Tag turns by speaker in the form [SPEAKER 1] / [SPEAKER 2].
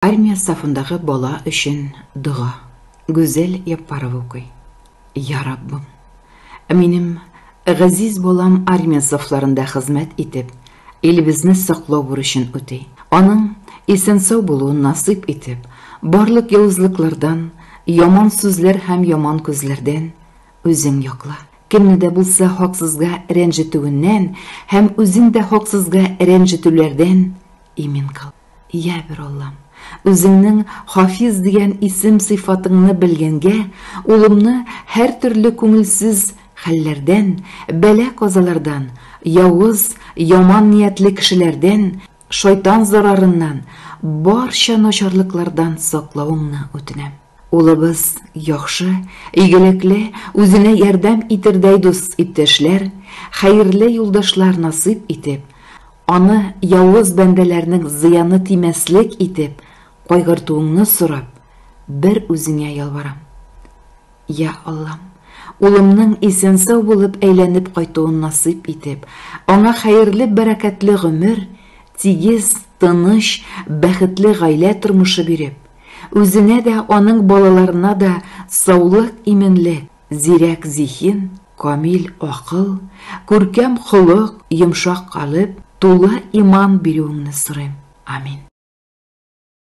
[SPEAKER 1] Армия сафындағы бала үшін дұға. Гүзел Яппарова укый. Я Раббым, минем ғазиз болам армия сафларында хезмәт итеп, илебезне саклау бурычын үтәй. Аның исән-сау булуын насыйп итеп, барлык явызлыклардан, яман сүзләр һәм яман күзләрдән үзең якла. Кемне дә булса хаксызга рәнҗетүеннән һәм үзең дә хаксызга рәнҗетүләрдән имин кыл. Я бер Аллам, үзеңнең Хафиз дигән исем сыйфатыңны белгәнгә, улымны һәр төрле күңелсез хәлләрдән, бәла-казалардан, явыз, яман ниятле кешеләрдән, шайтан зарарыннан, барча начарлыклардан саклауыңны үтенәм. Улыбыз яхшы, игелекле, үзенә ярдәм итәрдәй дус иптәшләр, хәерле юлдашлар насыйп итеп, аны явыз бәндәләрнең зыяны тимәслек итеп, кайгыртуыңны сорап, бер үзеңә ялварам. Я Аллам, улымның исән-сау булып әйләнеп кайтуын насыйп итеп, аңа хәерле, бәрәкәтле гомер, тигез, тыныч, бәхетле гаилә тормышы биреп, үзенә дә, аның балаларына да саулык, именлек, зирәк зиһен, камил акыл, күркәм холык, йомшак калып, тулы иман бирүеңне сорыйм. Амин.